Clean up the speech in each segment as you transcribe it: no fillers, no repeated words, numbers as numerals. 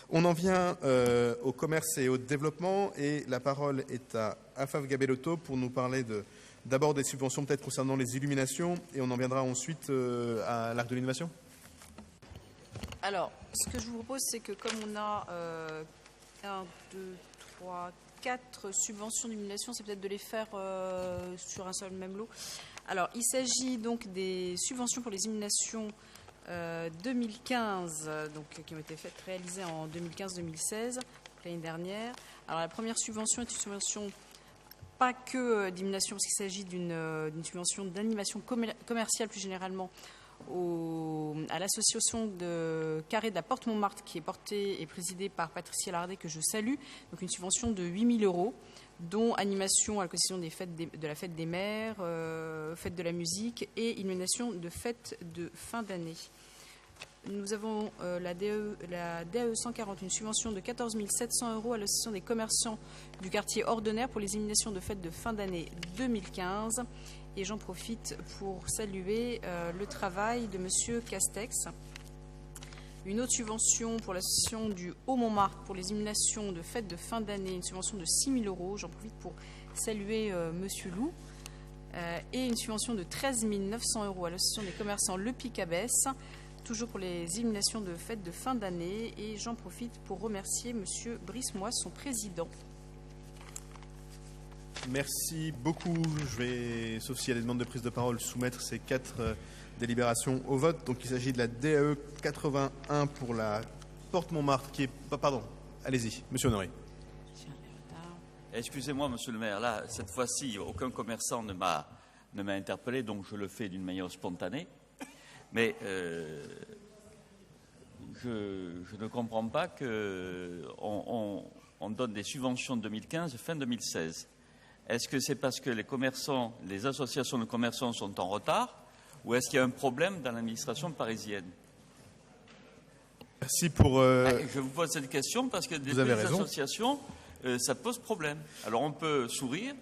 On en vient au commerce et au développement et la parole est à Afaf Gabellotto pour nous parler d'abord des subventions peut-être concernant les illuminations et on en viendra ensuite à l'Arc de l'Innovation. Alors, ce que je vous propose, c'est que comme on a 1, 2, 3, 4 subventions d'illumination, c'est peut-être de les faire sur un seul même lot. Alors, il s'agit donc des subventions pour les illuminations 2015, donc, qui ont été réalisées en 2015-2016, l'année dernière. Alors, la première subvention est une subvention pas que d'illumination, parce qu'il s'agit d'une subvention d'animation commerciale plus généralement à l'association de Carré de la Porte Montmartre qui est portée et présidée par Patricia Lardet, que je salue. Donc une subvention de 8 000 €, dont animation à l'occasion de la fête des mères, fête de la musique et illumination de fête de fin d'année. Nous avons la DAE 140, une subvention de 14 700 € à l'association des commerçants du quartier Ordonnaire pour les illuminations de fête de fin d'année 2015. Et j'en profite pour saluer le travail de M. Castex. Une autre subvention pour l'association du Haut-Montmartre pour les illuminations de fête de fin d'année, une subvention de 6 000 €. J'en profite pour saluer M. Lou. Et une subvention de 13 900 € à l'association des commerçants Le Pic-Abbesse, toujours pour les illuminations de fête de fin d'année. Et j'en profite pour remercier M. Brice-Moi, son président. Merci beaucoup. Je vais, sauf s'il y a des demandes de prise de parole, soumettre ces 4 délibérations au vote. Donc il s'agit de la DAE 81 pour la Porte Montmartre qui est... Pardon, allez-y, Monsieur Honoré. Excusez-moi, Monsieur le maire, là, cette fois-ci, aucun commerçant ne m'a interpellé, donc je le fais d'une manière spontanée. Mais je ne comprends pas qu'on donne des subventions de 2015 fin 2016. Est-ce que c'est parce que les associations de commerçants sont en retard ou est-ce qu'il y a un problème dans l'administration parisienne? Merci pour... Je vous pose cette question parce que des associations, ça pose problème. Alors on peut sourire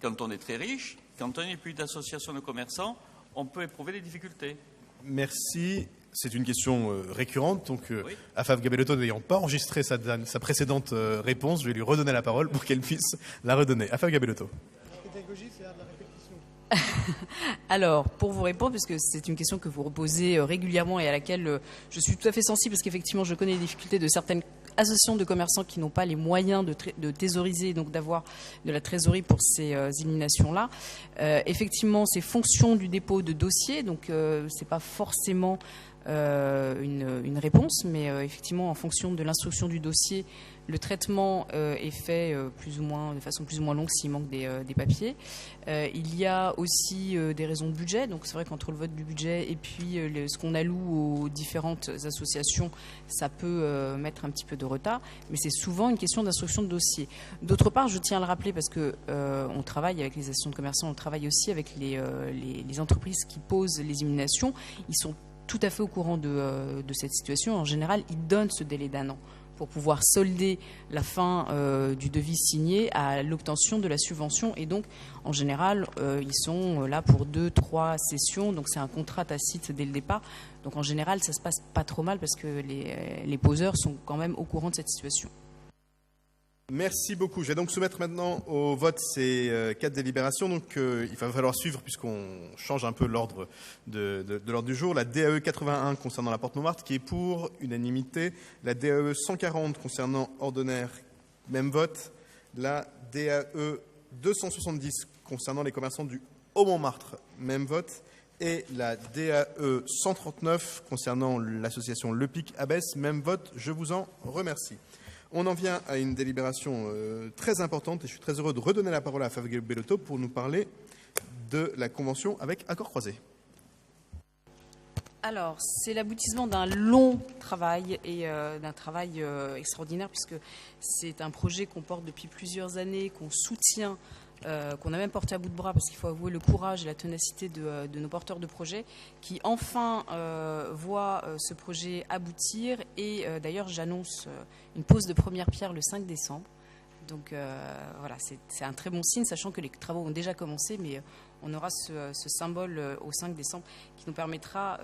quand on est très riche, quand on n'est plus d'association de commerçants, on peut éprouver des difficultés. Merci. C'est une question récurrente, donc oui. Afaf Gabellotto n'ayant pas enregistré sa précédente réponse, je vais lui redonner la parole pour qu'elle puisse la redonner. Afaf Gabellotto. Alors, pour vous répondre, puisque c'est une question que vous reposez régulièrement et à laquelle je suis tout à fait sensible, parce qu'effectivement, je connais les difficultés de certaines associations de commerçants qui n'ont pas les moyens de thésauriser, donc d'avoir de la trésorerie pour ces illuminations-là. Effectivement, c'est fonction du dépôt de dossier, donc c'est pas forcément une réponse, mais effectivement, en fonction de l'instruction du dossier, le traitement est fait de façon plus ou moins longue s'il manque des papiers. Il y a aussi des raisons de budget, donc c'est vrai qu'entre le vote du budget et puis ce qu'on alloue aux différentes associations, ça peut mettre un petit peu de retard, mais c'est souvent une question d'instruction de dossier. D'autre part, je tiens à le rappeler parce que on travaille avec les associations de commerçants, on travaille aussi avec les entreprises qui posent les illuminations. Ils sont tout à fait au courant de cette situation. En général, ils donnent ce délai d'1 an pour pouvoir solder la fin du devis signé à l'obtention de la subvention. Et donc, en général, ils sont là pour 2-3 sessions. Donc, c'est un contrat tacite dès le départ. Donc, en général, ça se passe pas trop mal parce que les poseurs sont quand même au courant de cette situation. Merci beaucoup. Je vais donc soumettre maintenant au vote ces 4 délibérations. Donc, il va falloir suivre puisqu'on change un peu l'ordre de l'ordre du jour. La DAE 81 concernant la Porte Montmartre qui est pour unanimité. La DAE 140 concernant Ordonnaire, même vote. La DAE 270 concernant les commerçants du Haut-Montmartre, même vote. Et la DAE 139 concernant l'association Le Pic-Abbesse, même vote. Je vous en remercie. On en vient à une délibération très importante et je suis très heureux de redonner la parole à Afaf Gabellotto pour nous parler de la convention avec Accords Croisés. Alors, c'est l'aboutissement d'un long travail et d'un travail extraordinaire puisque c'est un projet qu'on porte depuis plusieurs années, qu'on soutient, qu'on a même porté à bout de bras parce qu'il faut avouer le courage et la ténacité de nos porteurs de projets qui enfin voient ce projet aboutir et d'ailleurs j'annonce une pose de première pierre le 5 décembre. Donc voilà, c'est un très bon signe, sachant que les travaux ont déjà commencé, mais on aura ce symbole au 5 décembre qui nous permettra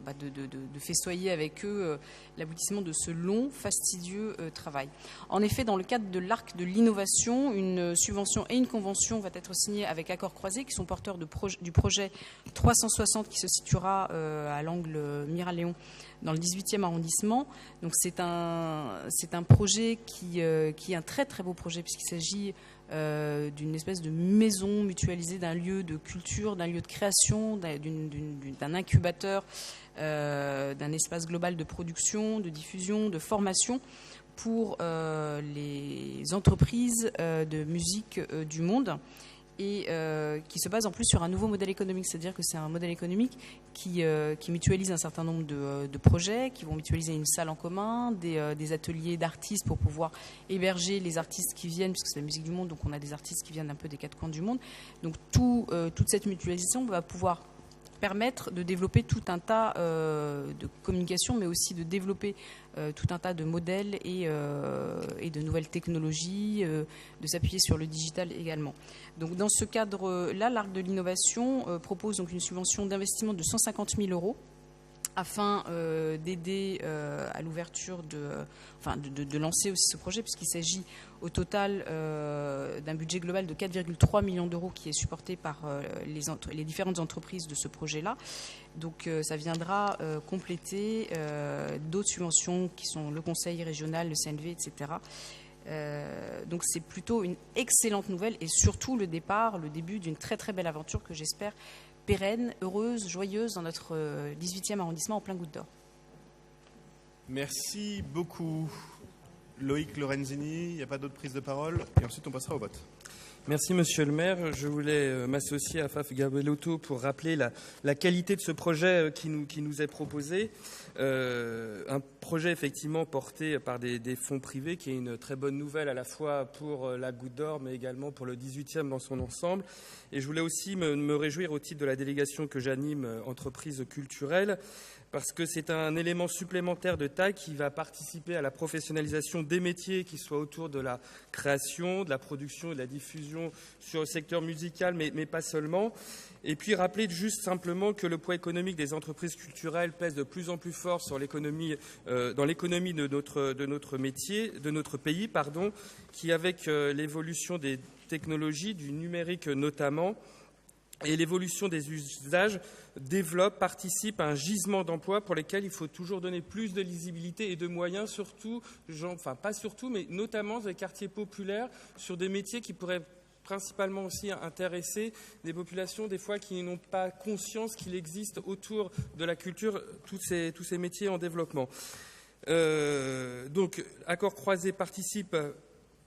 de festoyer avec eux l'aboutissement de ce long, fastidieux travail. En effet, dans le cadre de l'Arc de l'innovation, une subvention et une convention va être signée avec Accords Croisés, qui sont porteurs du projet 360 qui se situera à l'angle Miraléon dans le 18e arrondissement. Donc c'est un projet qui est un très très beau projet, puisqu'il s'agit d'une espèce de maison mutualisée, d'un lieu de culture, d'un lieu de création, d'un incubateur, d'un espace global de production, de diffusion, de formation pour les entreprises de musique du monde, et qui se base en plus sur un nouveau modèle économique, c'est-à-dire que c'est un modèle économique qui mutualise un certain nombre de projets, qui vont mutualiser une salle en commun, des ateliers d'artistes pour pouvoir héberger les artistes qui viennent, puisque c'est la musique du monde, donc on a des artistes qui viennent un peu des quatre coins du monde. Donc toute cette mutualisation va pouvoir permettre de développer tout un tas de communications, mais aussi de développer tout un tas de modèles et de nouvelles technologies, de s'appuyer sur le digital également. Donc dans ce cadre-là, l'Arc de l'innovation propose donc une subvention d'investissement de 150 000 € afin d'aider à l'ouverture de lancer aussi ce projet, puisqu'il s'agit au total d'un budget global de 4,3 millions d'euros qui est supporté par les différentes entreprises de ce projet-là. Donc ça viendra compléter d'autres subventions qui sont le Conseil régional, le CNV, etc. Donc c'est plutôt une excellente nouvelle, et surtout le début d'une très très belle aventure que j'espère pérenne, heureuse, joyeuse dans notre 18e arrondissement en plein Goutte d'Or. Merci beaucoup. Loïc Lorenzini, il n'y a pas d'autres prises de parole, et ensuite on passera au vote. Merci Monsieur le maire. Je voulais m'associer à Afaf Gabellotto pour rappeler la qualité de ce projet qui nous est proposé. Un projet effectivement porté par des fonds privés, qui est une très bonne nouvelle à la fois pour la Goutte d'Or mais également pour le 18e dans son ensemble. Et je voulais aussi me réjouir au titre de la délégation que j'anime, entreprise culturelle, parce que c'est un élément supplémentaire de taille qui va participer à la professionnalisation des métiers, qui soient autour de la création, de la production et de la diffusion sur le secteur musical, mais pas seulement. Et puis rappeler juste simplement que le poids économique des entreprises culturelles pèse de plus en plus fort sur l'économie, dans l'économie de notre métier, de notre pays, qui avec l'évolution des technologies, du numérique notamment, et l'évolution des usages participe à un gisement d'emplois pour lesquels il faut toujours donner plus de lisibilité et de moyens, surtout, pas surtout, mais notamment dans les quartiers populaires, sur des métiers qui pourraient principalement aussi intéresser des populations des fois qui n'ont pas conscience qu'il existe autour de la culture tous ces métiers en développement. Donc, Accords Croisés participe,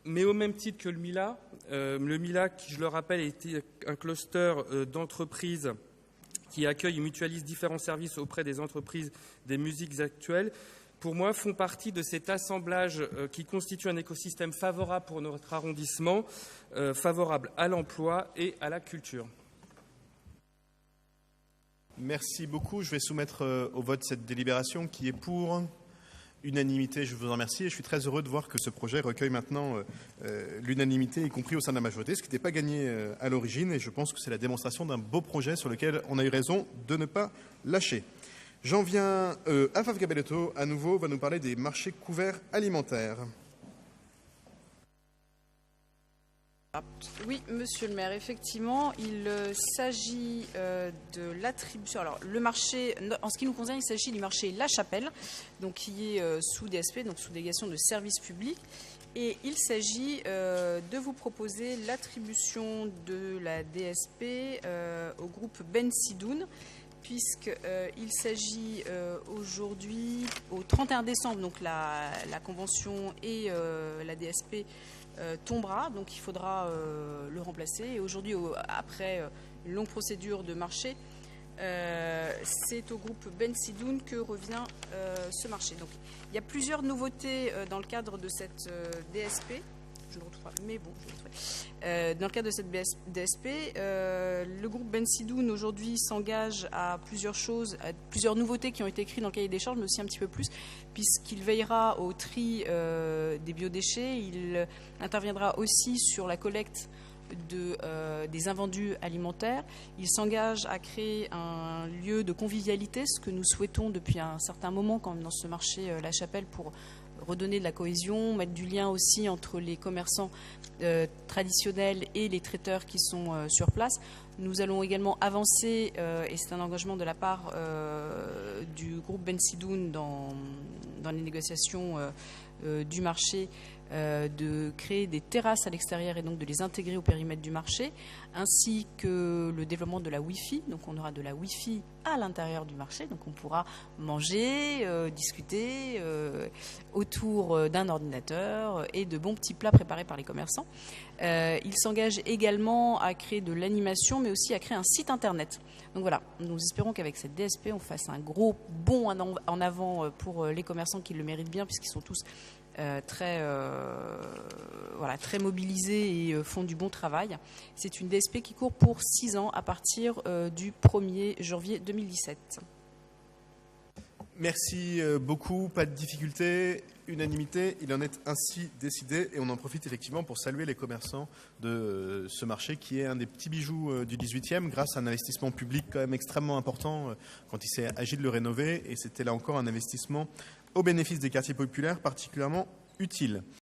mais au même titre que le MILA. Le MILA, qui, je le rappelle, était un cluster d'entreprises qui accueille et mutualise différents services auprès des entreprises des musiques actuelles, pour moi, font partie de cet assemblage qui constitue un écosystème favorable pour notre arrondissement, favorable à l'emploi et à la culture. Merci beaucoup. Je vais soumettre au vote cette délibération qui est pour unanimité. Je vous en remercie et je suis très heureux de voir que ce projet recueille maintenant l'unanimité, y compris au sein de la majorité, ce qui n'était pas gagné à l'origine, et je pense que c'est la démonstration d'un beau projet sur lequel on a eu raison de ne pas lâcher. J'en viens à Afaf Gabellotto, à nouveau, va nous parler des marchés couverts alimentaires. Oui, monsieur le maire, effectivement, il s'agit de l'attribution. Alors, le marché, en ce qui nous concerne, il s'agit du marché La Chapelle, donc qui est sous DSP, donc sous délégation de services publics. Et il s'agit de vous proposer l'attribution de la DSP au groupe Ben Sidoun, puisqu'il s'agit aujourd'hui, au 31 décembre, donc la convention et la DSP tombera, donc il faudra le remplacer. Et aujourd'hui, après une longue procédure de marché, c'est au groupe Ben Sidoun que revient ce marché. Donc il y a plusieurs nouveautés dans le cadre de cette DSP. Je le retrouve pas, mais bon, je le retrouve. Dans le cadre de cette DSP, le groupe Ben Sidoun aujourd'hui s'engage à plusieurs choses, à plusieurs nouveautés qui ont été écrites dans le cahier des charges, mais aussi un petit peu plus, puisqu'il veillera au tri des biodéchets, il interviendra aussi sur la collecte des invendus alimentaires. Il s'engage à créer un lieu de convivialité, ce que nous souhaitons depuis un certain moment quand même dans ce marché La Chapelle, pour redonner de la cohésion, mettre du lien aussi entre les commerçants traditionnels et les traiteurs qui sont sur place. Nous allons également avancer, et c'est un engagement de la part du groupe Ben Sidoun dans les négociations du marché, de créer des terrasses à l'extérieur et donc de les intégrer au périmètre du marché, ainsi que le développement de la Wi-Fi. Donc on aura de la Wi-Fi à l'intérieur du marché, donc on pourra manger, discuter autour d'un ordinateur et de bons petits plats préparés par les commerçants. Il s'engage également à créer de l'animation, mais aussi à créer un site internet. Donc voilà, nous espérons qu'avec cette DSP, on fasse un gros bond en avant pour les commerçants qui le méritent bien, puisqu'ils sont tous très mobilisés et font du bon travail. C'est une DSP qui court pour 6 ans à partir du 1er janvier 2017. Merci beaucoup, pas de difficulté, unanimité, il en est ainsi décidé et on en profite effectivement pour saluer les commerçants de ce marché qui est un des petits bijoux du 18e grâce à un investissement public quand même extrêmement important quand il s'est agi de le rénover et c'était là encore un investissement au bénéfice des quartiers populaires particulièrement utile.